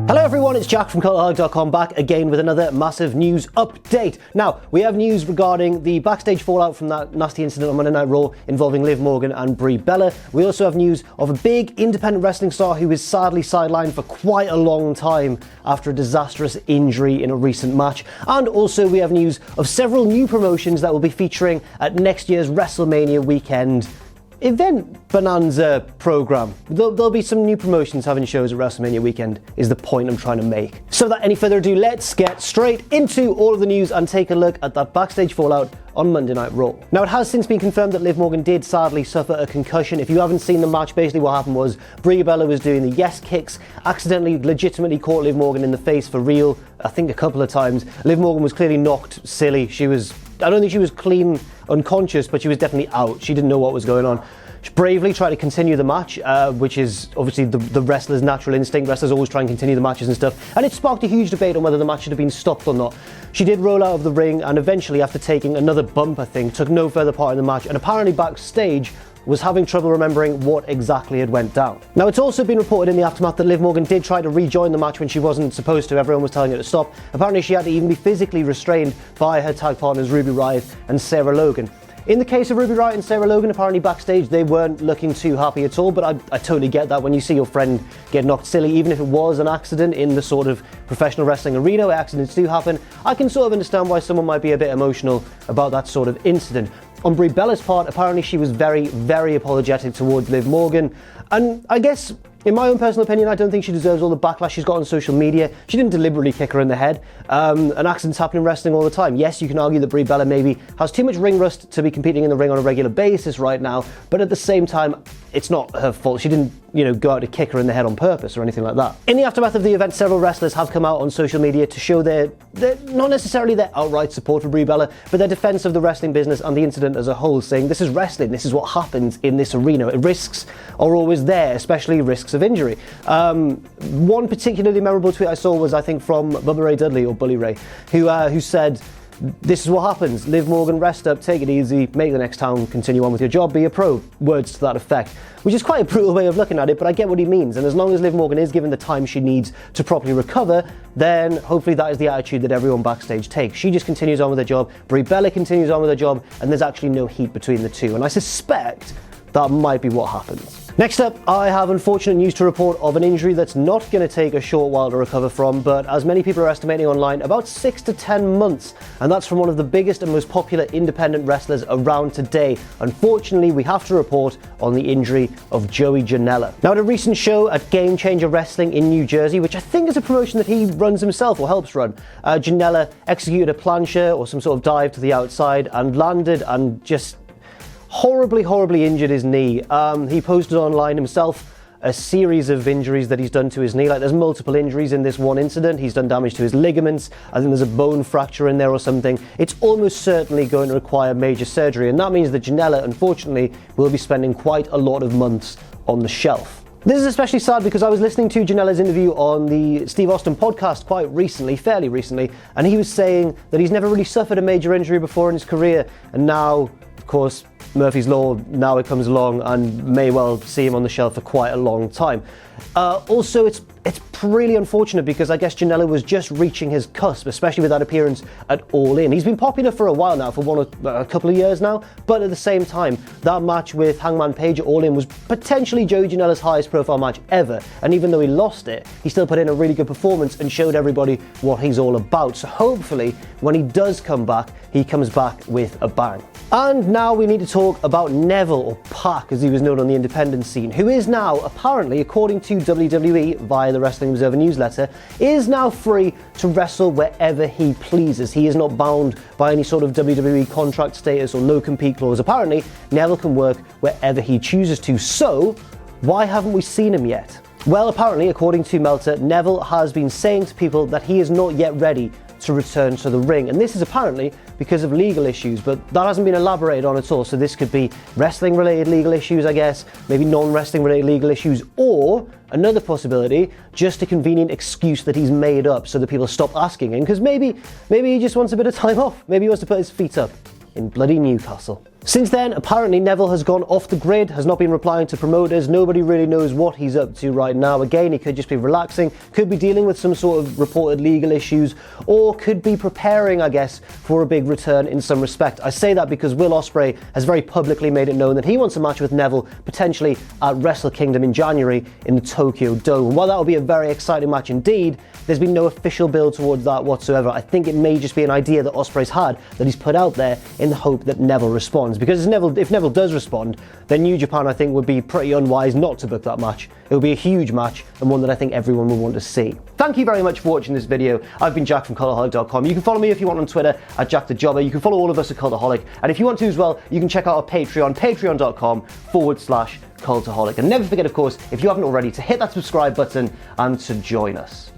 Hello everyone, it's Jack from Cultaholic.com back again with another massive news update. Now, we have news regarding the backstage fallout from that nasty incident on Monday Night Raw involving Liv Morgan and Brie Bella. We also have news of a big independent wrestling star who is sadly sidelined for quite a long time after a disastrous injury in a recent match. And also we have news of several new promotions that will be featuring at next year's WrestleMania weekend event bonanza program. There'll be some new promotions having shows at WrestleMania weekend is the point I'm trying to make. So without any further ado, let's get straight into all of the news and take a look at that backstage fallout on Monday Night Raw. Now, it has since been confirmed that Liv Morgan did sadly suffer a concussion. If you haven't seen the match, basically what happened was Brie Bella was doing the yes kicks, accidentally legitimately caught Liv Morgan in the face for real, I think a couple of times. Liv Morgan was clearly knocked silly. I don't think she was clean unconscious, but she was definitely out. She didn't know what was going on. She bravely tried to continue the match, which is obviously the wrestler's natural instinct. Wrestlers always try and continue the matches and stuff. And it sparked a huge debate on whether the match should have been stopped or not. She did roll out of the ring and eventually, after taking another bump, I think, took no further part in the match. And apparently backstage was having trouble remembering what exactly had went down. Now, it's also been reported in the aftermath that Liv Morgan did try to rejoin the match when she wasn't supposed to. Everyone was telling her to stop. Apparently she had to even be physically restrained by her tag partners Ruby Riott and Sarah Logan. In the case of Ruby Riott and Sarah Logan, apparently backstage they weren't looking too happy at all, but I totally get that. When you see your friend get knocked silly, even if it was an accident in the sort of professional wrestling arena where accidents do happen, I can sort of understand why someone might be a bit emotional about that sort of incident. On Brie Bella's part, apparently she was very, very apologetic towards Liv Morgan, and I guess, in my own personal opinion, I don't think she deserves all the backlash she's got on social media. She didn't deliberately kick her in the head. And accidents happen in wrestling all the time. Yes, you can argue that Brie Bella maybe has too much ring rust to be competing in the ring on a regular basis right now, but at the same time, it's not her fault. She didn't, go out to kick her in the head on purpose or anything like that. In the aftermath of the event, several wrestlers have come out on social media to show their not necessarily their outright support for Brie Bella, but their defense of the wrestling business and the incident as a whole, saying this is wrestling, this is what happens in this arena. Risks are always there, especially risks of injury. One particularly memorable tweet I saw was, I think, from Bubba Ray Dudley, or Bully Ray, who said, "This is what happens. Liv Morgan, rest up, take it easy, make the next town, continue on with your job, be a pro." Words to that effect, which is quite a brutal way of looking at it, but I get what he means. And as long as Liv Morgan is given the time she needs to properly recover, then hopefully that is the attitude that everyone backstage takes. She just continues on with her job, Brie Bella continues on with her job, and there's actually no heat between the two. And I suspect that might be what happens. Next up, I have unfortunate news to report of an injury that's not going to take a short while to recover from, but as many people are estimating online, about 6 to 10 months. And that's from one of the biggest and most popular independent wrestlers around today. Unfortunately, we have to report on the injury of Joey Janela. Now, at a recent show at Game Changer Wrestling in New Jersey, which I think is a promotion that he runs himself or helps run, Janela executed a plancha or some sort of dive to the outside and landed and just horribly injured his knee. He posted online himself a series of injuries that he's done to his knee. Like, there's multiple injuries in this one incident. He's done damage to his ligaments. I think there's a bone fracture in there or something. It's almost certainly going to require major surgery, and that means that Janela, unfortunately, will be spending quite a lot of months on the shelf. This is especially sad because I was listening to Janela's interview on the Steve Austin podcast fairly recently, and he was saying that he's never really suffered a major injury before in his career, and now, of course, Murphy's Law, now it comes along and may well see him on the shelf for quite a long time. Also, it's really unfortunate because I guess Janela was just reaching his cusp, especially with that appearance at All In. He's been popular for a while now, for a couple of years now, but at the same time, that match with Hangman Page at All In was potentially Joey Janela's highest profile match ever, and even though he lost it, he still put in a really good performance and showed everybody what he's all about. So hopefully, when he does come back, he comes back with a bang. And now we need to talk about Neville, or Pac as he was known on the independent scene, who is now, apparently, according to WWE via the Wrestling Observer newsletter, is now free to wrestle wherever he pleases. He is not bound by any sort of WWE contract status or no compete clause. Apparently, Neville can work wherever he chooses to. So, why haven't we seen him yet? Well, apparently, according to Meltzer, Neville has been saying to people that he is not yet ready to return to the ring, and this is apparently because of legal issues, but that hasn't been elaborated on at all. So this could be wrestling related legal issues, I guess, maybe non-wrestling related legal issues, or another possibility, just a convenient excuse that he's made up so that people stop asking him, because maybe he just wants a bit of time off. Maybe he wants to put his feet up in bloody Newcastle. Since then, apparently Neville has gone off the grid, has not been replying to promoters. Nobody really knows what he's up to right now. Again, he could just be relaxing, could be dealing with some sort of reported legal issues, or could be preparing, I guess, for a big return in some respect. I say that because Will Ospreay has very publicly made it known that he wants a match with Neville, potentially at Wrestle Kingdom in January in the Tokyo Dome. And while that will be a very exciting match indeed, there's been no official build towards that whatsoever. I think it may just be an idea that Ospreay's had that he's put out there in the hope that Neville responds. Because if Neville does respond, then New Japan, I think, would be pretty unwise not to book that match. It would be a huge match and one that I think everyone would want to see. Thank you very much for watching this video. I've been Jack from Cultaholic.com. You can follow me if you want on Twitter at JackTheJobber. You can follow all of us at Cultaholic. And if you want to as well, you can check out our Patreon, patreon.com/Cultaholic. And never forget, of course, if you haven't already, to hit that subscribe button and to join us.